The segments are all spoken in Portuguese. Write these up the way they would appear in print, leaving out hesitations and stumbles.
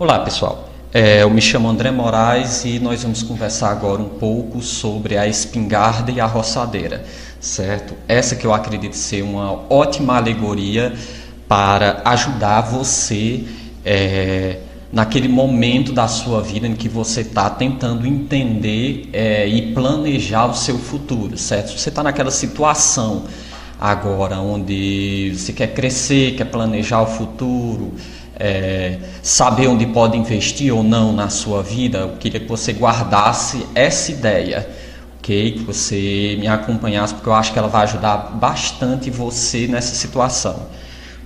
Olá, pessoal. Eu me chamo André Moraes e nós vamos conversar agora um pouco sobre a espingarda e a roçadeira, certo? Essa que eu acredito ser uma ótima alegoria para ajudar você naquele momento da sua vida em que você está tentando entender e planejar o seu futuro, certo? Você está naquela situação agora onde você quer crescer, quer planejar o futuro, saber onde pode investir ou não na sua vida. Eu queria que você guardasse essa ideia, ok? Que você me acompanhasse, porque eu acho que ela vai ajudar bastante você nessa situação,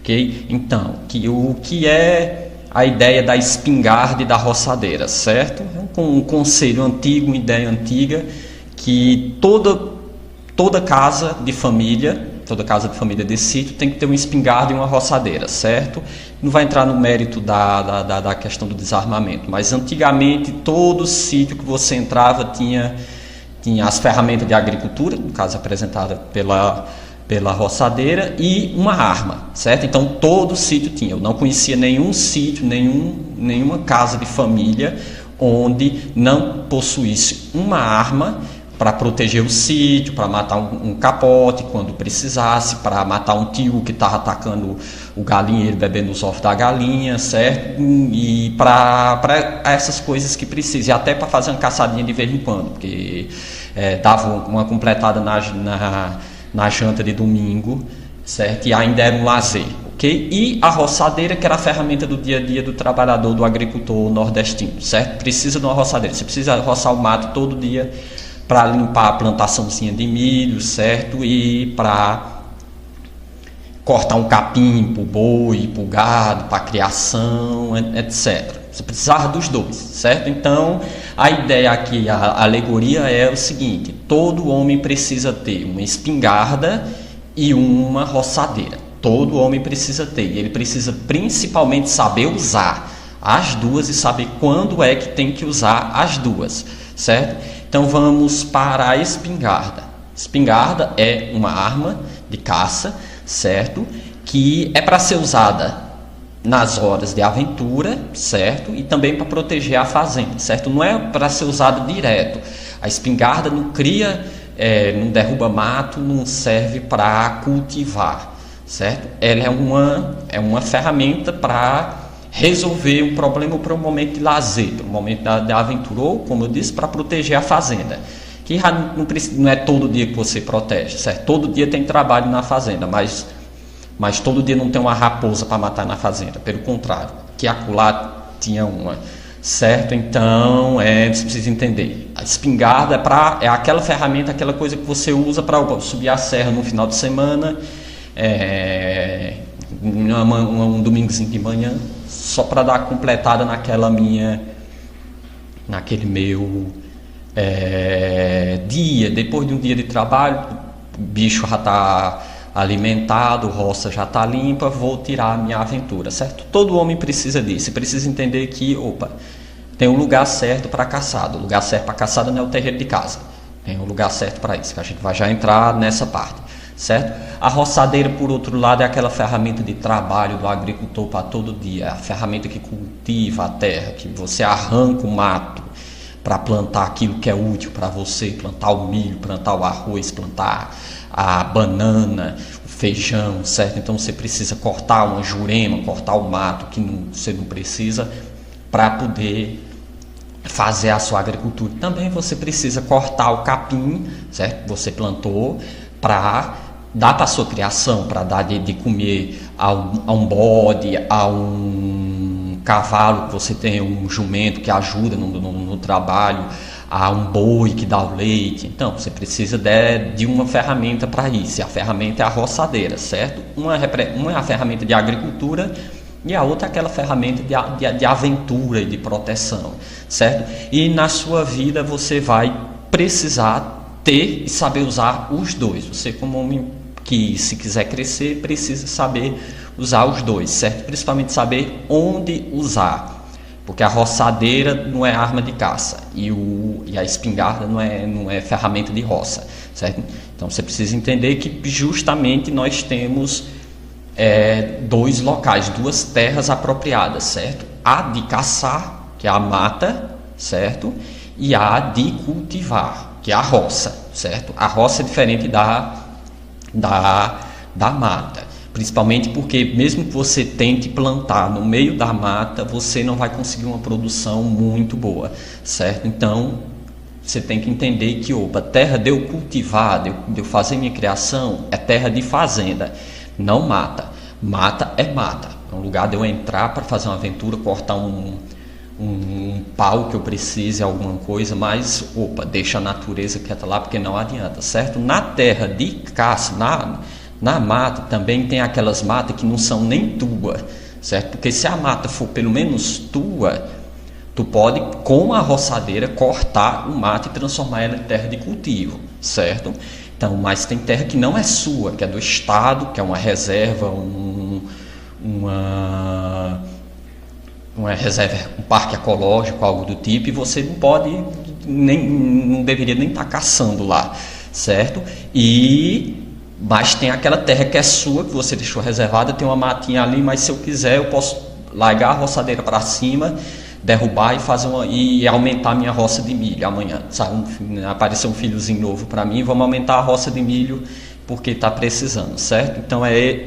ok? Então, o que é a ideia da espingarda e da roçadeira, certo? Um conselho antigo, uma ideia antiga, que toda casa de família de sítio tem que ter uma espingarda e uma roçadeira, certo? Não vai entrar no mérito da questão do desarmamento, mas antigamente todo sítio que você entrava tinha as ferramentas de agricultura, no caso apresentada pela roçadeira, e uma arma, certo? Então todo sítio tinha. Eu não conhecia nenhum sítio, nenhuma casa de família onde não possuísse uma arma para proteger o sítio, para matar um capote quando precisasse, para matar um tio que estava atacando o galinheiro, bebendo os ovos da galinha, certo? E para essas coisas que precisam, e até para fazer uma caçadinha de vez em quando, porque dava uma completada na janta de domingo, certo? E ainda era um lazer, ok? E a roçadeira, que era a ferramenta do dia a dia do trabalhador, do agricultor nordestino, certo? Precisa de uma roçadeira, você precisa roçar o mato todo dia para limpar a plantaçãozinha de milho, certo? E para cortar um capim para o boi, para o gado, para a criação, etc. Você precisava dos dois, certo? Então, a ideia aqui, a alegoria é o seguinte: todo homem precisa ter uma espingarda e uma roçadeira. Todo homem precisa ter. E ele precisa principalmente saber usar as duas e saber quando é que tem que usar as duas, certo? Então vamos para a espingarda. Espingarda é uma arma de caça, certo? Que é para ser usada nas horas de aventura, certo? E também para proteger a fazenda, certo? Não é para ser usada direto. A espingarda não cria, não derruba mato, não serve para cultivar, certo? Ela é uma ferramenta para resolver um problema para um momento de lazer, para um momento da aventura, ou, como eu disse, para proteger a fazenda. Que não é todo dia que você protege, certo? Todo dia tem trabalho na fazenda, mas todo dia não tem uma raposa para matar na fazenda. Pelo contrário, que acolá tinha uma, certo? Então, você precisa entender. A espingarda é aquela ferramenta, aquela coisa que você usa para subir a serra no final de semana, um domingozinho de manhã, só para dar completada naquele meu dia. Depois de um dia de trabalho, o bicho já está alimentado, a roça já está limpa, vou tirar a minha aventura, certo? Todo homem precisa disso, precisa entender que, tem um lugar certo para caçada. O lugar certo para caçada não é o terreiro de casa, tem um lugar certo para isso, que a gente vai já entrar nessa parte, certo? A roçadeira, por outro lado, é aquela ferramenta de trabalho do agricultor para todo dia, a ferramenta que cultiva a terra, que você arranca o mato para plantar aquilo que é útil para você, plantar o milho, plantar o arroz, plantar a banana, o feijão, certo? Então você precisa cortar uma jurema, cortar o mato que você não precisa para poder fazer a sua agricultura. Também você precisa cortar o capim, certo? Você plantou para dar para a sua criação, para dar de comer a um bode, a um cavalo que você tem, um jumento que ajuda no trabalho, a um boi que dá o leite. Então você precisa de uma ferramenta para isso, e a ferramenta é a roçadeira, certo? Uma é a ferramenta de agricultura e a outra é aquela ferramenta de aventura e de proteção, certo? E na sua vida você vai precisar ter e saber usar os dois. Você, como homem que, se quiser crescer, precisa saber usar os dois, certo? Principalmente saber onde usar, porque a roçadeira não é arma de caça e a espingarda não é ferramenta de roça, certo? Então você precisa entender que justamente nós temos dois locais, duas terras apropriadas, certo? a de caçar, que é a mata, certo? E a de cultivar, que é a roça, certo? A roça é diferente da mata, principalmente porque mesmo que você tente plantar no meio da mata, você não vai conseguir uma produção muito boa, certo? Então, você tem que entender que, terra de eu cultivar, de eu fazer minha criação, é terra de fazenda, não mata. Mata é mata, é um lugar de eu entrar para fazer uma aventura, cortar um pau que eu precise, alguma coisa, mas, deixa a natureza quieta lá, porque não adianta, certo? Na terra de caça, na mata, também tem aquelas matas que não são nem tua, certo? Porque se a mata for pelo menos tua, tu pode, com a roçadeira, cortar o mato e transformar ela em terra de cultivo, certo? Então, mas tem terra que não é sua, que é do Estado, que é uma reserva, uma reserva, um parque ecológico, algo do tipo, e você não pode, não deveria nem estar caçando lá, certo? Mas tem aquela terra que é sua, que você deixou reservada, tem uma matinha ali, mas se eu quiser eu posso largar a roçadeira para cima, derrubar e aumentar a minha roça de milho amanhã, sabe? Apareceu um filhozinho novo para mim, vamos aumentar a roça de milho porque está precisando, certo? Então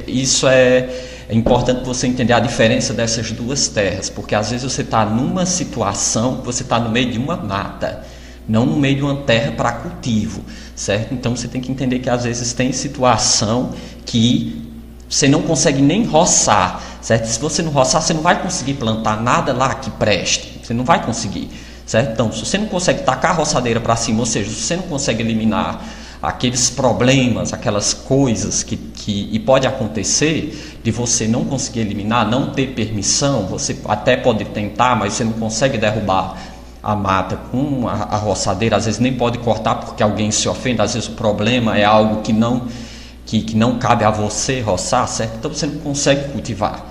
isso é importante você entender a diferença dessas duas terras, porque às vezes você está numa situação que você está no meio de uma mata, não no meio de uma terra para cultivo, certo? Então você tem que entender que às vezes tem situação que você não consegue nem roçar, certo? Se você não roçar, você não vai conseguir plantar nada lá que preste, você não vai conseguir, certo? Então, se você não consegue tacar a roçadeira para cima, ou seja, se você não consegue eliminar aqueles problemas, aquelas coisas e pode acontecer de você não conseguir eliminar, não ter permissão, você até pode tentar, mas você não consegue derrubar a mata com a roçadeira, às vezes nem pode cortar porque alguém se ofende, às vezes o problema é algo que não cabe a você roçar, certo? Então você não consegue cultivar,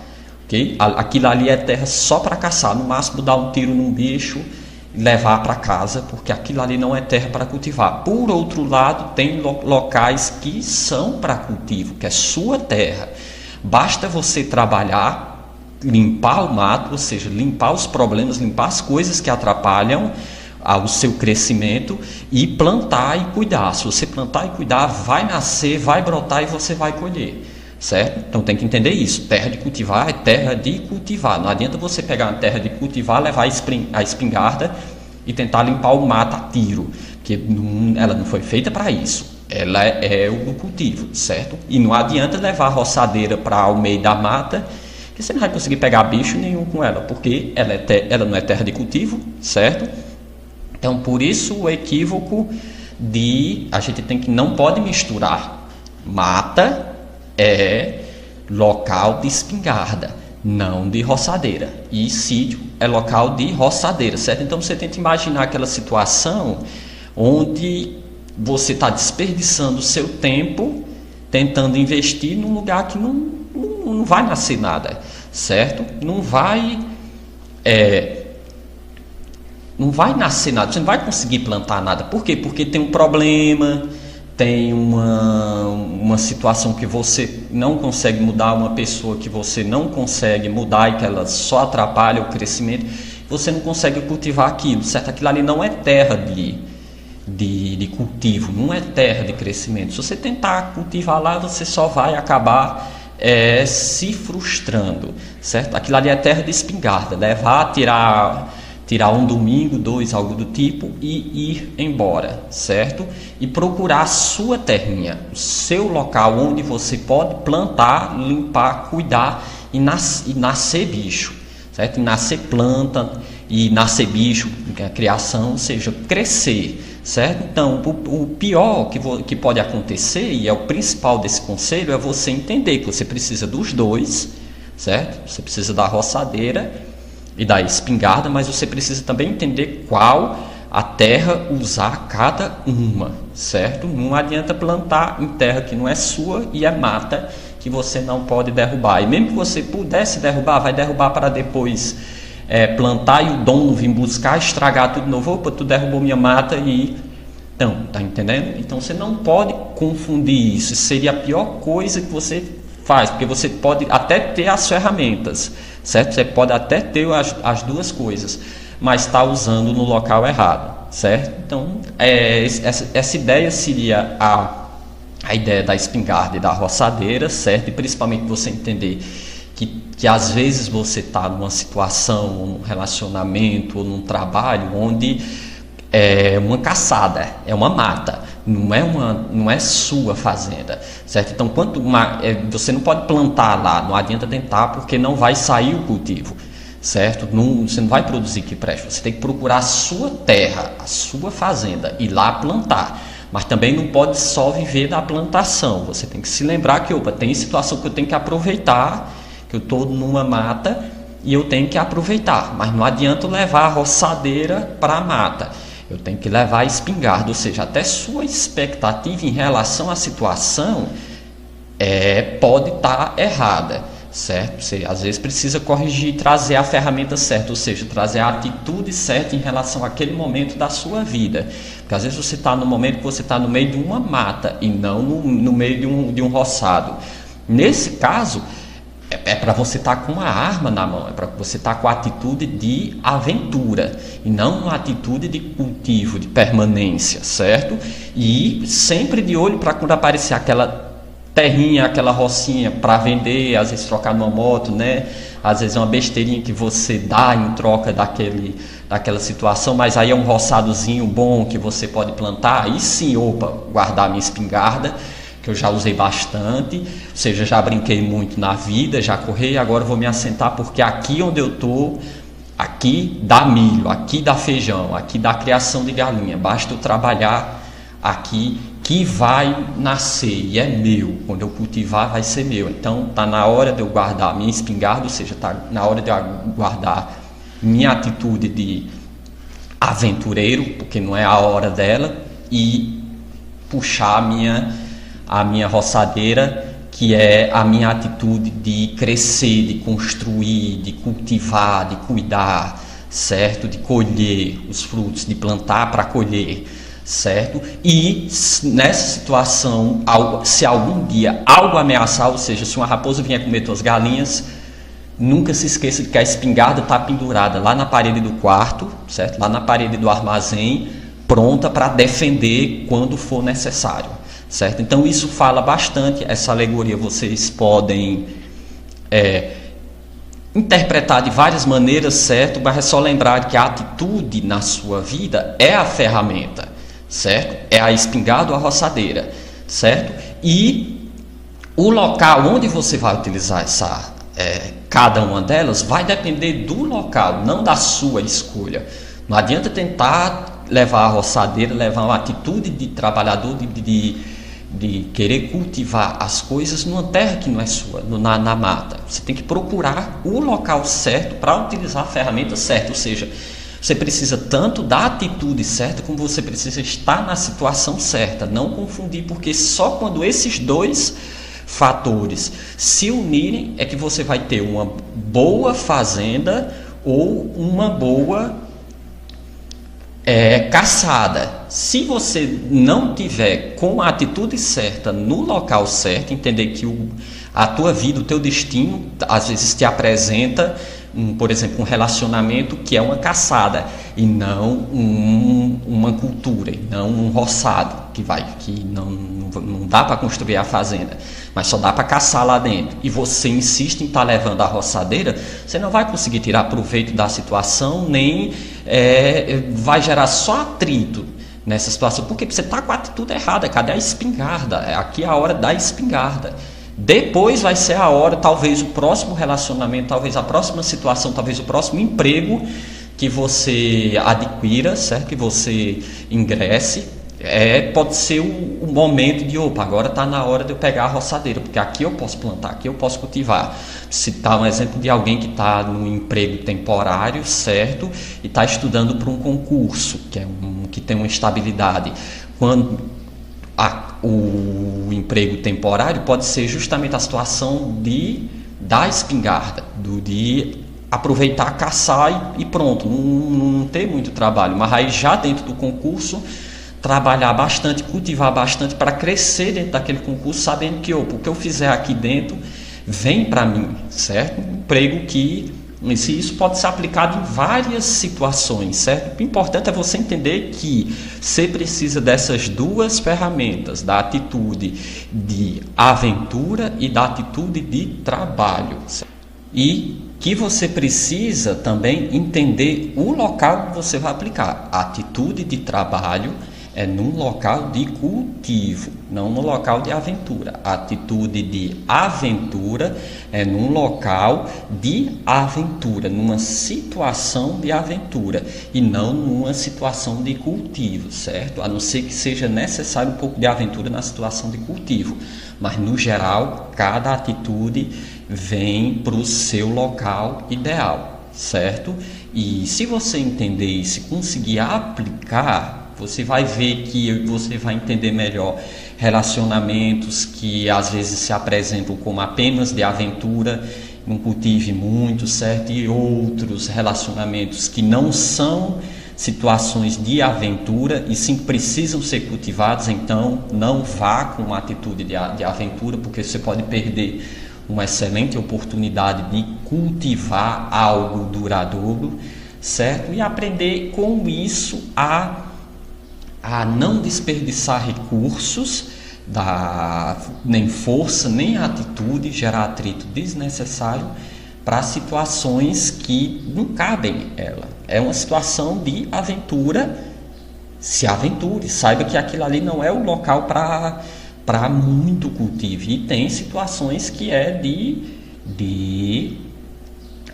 ok? Aquilo ali é terra só para caçar, no máximo dar um tiro num bicho e levar para casa, porque aquilo ali não é terra para cultivar. Por outro lado, tem locais que são para cultivo, que é sua terra. Basta você trabalhar, limpar o mato, ou seja, limpar os problemas, limpar as coisas que atrapalham o seu crescimento e plantar e cuidar. Se você plantar e cuidar, vai nascer, vai brotar e você vai colher, certo? Então tem que entender isso. Terra de cultivar é terra de cultivar. Não adianta você pegar uma terra de cultivar, levar a espingarda e tentar limpar o mato a tiro, porque ela não foi feita para isso. Ela é o cultivo, certo? E não adianta levar a roçadeira para o meio da mata, que você não vai conseguir pegar bicho nenhum com ela, porque ela não é terra de cultivo, certo? Então, por isso o equívoco a gente não pode misturar. Mata é local de espingarda, não de roçadeira. E sítio é local de roçadeira, certo? Então, você tenta imaginar aquela situação onde você está desperdiçando o seu tempo tentando investir num lugar que não vai nascer nada, certo? Não vai nascer nada, você não vai conseguir plantar nada. Por quê? Porque tem um problema, tem uma situação que você não consegue mudar, uma pessoa que você não consegue mudar e que ela só atrapalha o crescimento, você não consegue cultivar aquilo, certo? Aquilo ali não é terra de cultivo, não é terra de crescimento. Se você tentar cultivar lá, você só vai acabar se frustrando, certo? Aquilo ali é terra de espingarda, levar, tirar um domingo, 2, algo do tipo e ir embora, certo? E procurar a sua terrinha, o seu local onde você pode plantar, limpar, cuidar e nascer bicho, certo? E nascer planta e nascer bicho, a criação, ou seja, crescer, certo? Então, o pior que pode acontecer, e é o principal desse conselho, é você entender que você precisa dos dois, certo? Você precisa da roçadeira e da espingarda, mas você precisa também entender qual a terra usar cada uma, certo? Não adianta plantar em terra que não é sua e é mata que você não pode derrubar. E mesmo que você pudesse derrubar, vai derrubar para depois plantar e o dono vir buscar, estragar tudo de novo. Opa, tu derrubou minha mata e... Então, tá entendendo? Então você não pode confundir isso. Isso seria a pior coisa que você faz, porque você pode até ter as ferramentas, certo? Você pode até ter as duas coisas, mas está usando no local errado, certo? Então, essa ideia seria a ideia da espingarda e da roçadeira, certo? E principalmente você entender que às vezes você está numa situação, ou num relacionamento, ou num trabalho onde é uma caçada, é uma mata, não é sua fazenda, certo? Então, você não pode plantar lá, não adianta tentar, porque não vai sair o cultivo, certo? Você não vai produzir que presta. Você tem que procurar a sua terra, a sua fazenda, e lá plantar. Mas também não pode só viver da plantação. Você tem que se lembrar que, tem situação que eu tenho que aproveitar, que eu estou numa mata e eu tenho que aproveitar. Mas não adianta levar a roçadeira para a mata. Eu tenho que levar a espingarda, ou seja, até sua expectativa em relação à situação pode estar errada, certo? Você às vezes precisa corrigir, trazer a ferramenta certa, ou seja, trazer a atitude certa em relação àquele momento da sua vida. Porque às vezes você está no momento que você está no meio de uma mata e não no meio de um roçado. Nesse caso, é para você estar com uma arma na mão, é para você estar com a atitude de aventura e não uma atitude de cultivo, de permanência, certo? E sempre de olho para quando aparecer aquela terrinha, aquela rocinha para vender, às vezes trocar numa moto, né? Às vezes é uma besteirinha que você dá em troca daquela situação, mas aí é um roçadozinho bom que você pode plantar, aí sim, guardar minha espingarda, que eu já usei bastante, ou seja, já brinquei muito na vida, já corri, agora vou me assentar, porque aqui onde eu estou, aqui dá milho, aqui dá feijão, aqui dá criação de galinha, basta eu trabalhar aqui que vai nascer e é meu, quando eu cultivar vai ser meu. Então está na hora de eu guardar minha espingarda, ou seja, está na hora de eu guardar minha atitude de aventureiro, porque não é a hora dela, e puxar a minha roçadeira, que é a minha atitude de crescer, de construir, de cultivar, de cuidar, certo? De colher os frutos, de plantar para colher, certo? E nessa situação, se algum dia algo ameaçar, ou seja, se uma raposa vier comer tuas galinhas, nunca se esqueça de que a espingarda está pendurada lá na parede do quarto, certo? Lá na parede do armazém, pronta para defender quando for necessário. Certo? Então isso fala bastante, essa alegoria vocês podem interpretar de várias maneiras, certo? Mas é só lembrar que a atitude na sua vida é a ferramenta, certo? É a espingarda ou a roçadeira, certo? E o local onde você vai utilizar cada uma delas vai depender do local, não da sua escolha. Não adianta tentar levar a roçadeira, levar uma atitude de trabalhador, de querer cultivar as coisas numa terra que não é sua, na mata. Você tem que procurar o local certo para utilizar a ferramenta certa, ou seja, você precisa tanto da atitude certa como você precisa estar na situação certa. Não confundir, porque só quando esses dois fatores se unirem é que você vai ter uma boa fazenda ou uma boa caçada. Se você não tiver com a atitude certa no local certo, entender que a tua vida, o teu destino, às vezes te apresenta, por exemplo, um relacionamento que é uma caçada e não uma cultura, e não um roçado que não dá para construir a fazenda, mas só dá para caçar lá dentro. E você insiste em estar levando a roçadeira, você não vai conseguir tirar proveito da situação, nem vai gerar só atrito nessa situação, porque você está com a atitude errada. Cadê a espingarda? Aqui é a hora da espingarda. Depois vai ser a hora, talvez o próximo relacionamento, talvez a próxima situação, talvez o próximo emprego que você adquira, certo? Que você ingresse, pode ser o momento de, agora está na hora de eu pegar a roçadeira, porque aqui eu posso plantar, aqui eu posso cultivar. Citar um exemplo de alguém que está num emprego temporário, certo? E está estudando para um concurso, que tem uma estabilidade. Quando o emprego temporário pode ser justamente a situação da espingarda, de aproveitar, caçar e pronto, não ter muito trabalho, mas aí já dentro do concurso trabalhar bastante, cultivar bastante para crescer dentro daquele concurso, sabendo que o que eu fizer aqui dentro vem para mim, certo? Um emprego que isso pode ser aplicado em várias situações, certo? O importante é você entender que você precisa dessas duas ferramentas, da atitude de aventura e da atitude de trabalho, certo? E que você precisa também entender o local que você vai aplicar. A atitude de trabalho é num local de cultivo, não no local de aventura. A atitude de aventura é num local de aventura, numa situação de aventura e não numa situação de cultivo, certo? A não ser que seja necessário um pouco de aventura na situação de cultivo, mas no geral, cada atitude vem para o seu local ideal, certo? E se você entender e se conseguir aplicar, você vai ver que você vai entender melhor relacionamentos que às vezes se apresentam como apenas de aventura, não cultive muito, certo? E outros relacionamentos que não são situações de aventura e sim precisam ser cultivados. Então não vá com uma atitude de aventura, porque você pode perder uma excelente oportunidade de cultivar algo duradouro, certo? E aprender com isso a não desperdiçar recursos, nem força, nem atitude, gerar atrito desnecessário para situações que não cabem ela. É uma situação de aventura, se aventure, saiba que aquilo ali não é o local para muito cultivo. E tem situações que é de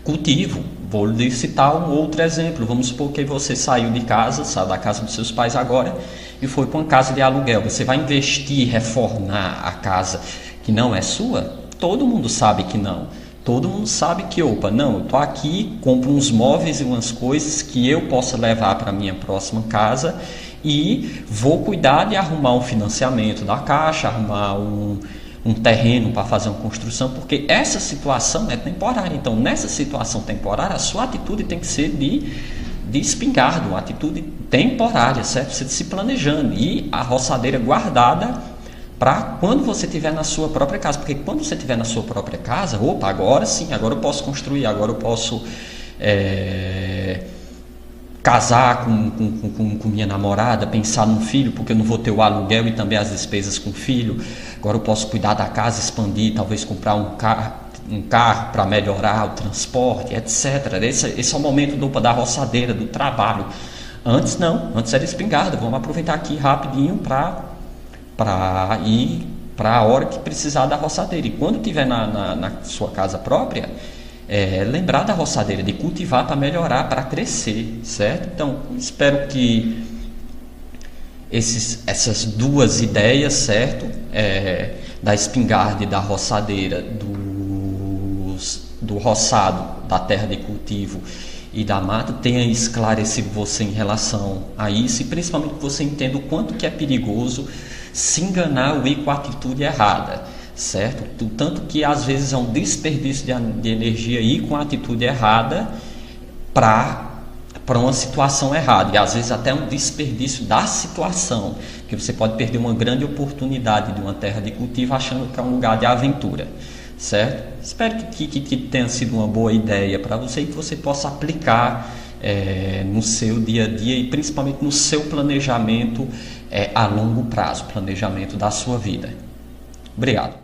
cultivo. Vou lhe citar um outro exemplo. Vamos supor que você saiu da casa dos seus pais agora e foi para uma casa de aluguel. Você vai investir, reformar a casa que não é sua? Todo mundo sabe que não. Todo mundo sabe que, eu estou aqui, compro uns móveis e umas coisas que eu possa levar para a minha próxima casa e vou cuidar de arrumar um financiamento da Caixa, arrumar um terreno para fazer uma construção, porque essa situação é temporária. Então, nessa situação temporária, a sua atitude tem que ser de espingarda, uma atitude temporária, certo? Você se planejando e a roçadeira guardada para quando você estiver na sua própria casa, porque quando você estiver na sua própria casa, agora sim, agora eu posso construir, agora eu posso casar com minha namorada, pensar num filho, porque eu não vou ter o aluguel e também as despesas com o filho. Agora eu posso cuidar da casa, expandir, talvez comprar um carro para melhorar o transporte, etc. Esse é o momento da roçadeira, do trabalho. Antes não, antes era espingarda. Vamos aproveitar aqui rapidinho para ir para a hora que precisar da roçadeira. E quando estiver na sua casa própria, lembrar da roçadeira, de cultivar para melhorar, para crescer, certo? Então, espero que essas duas ideias, certo? Da espingarda e da roçadeira, do roçado, da terra de cultivo e da mata, tenha esclarecido você em relação a isso, e principalmente que você entenda o quanto que é perigoso se enganar ou ir com a atitude errada, certo? Tanto que às vezes é um desperdício de energia ir com a atitude errada para uma situação errada, e às vezes até um desperdício da situação, que você pode perder uma grande oportunidade de uma terra de cultivo achando que é um lugar de aventura, certo? Espero que tenha sido uma boa ideia para você e que você possa aplicar no seu dia a dia e principalmente no seu planejamento a longo prazo, planejamento da sua vida. Obrigado.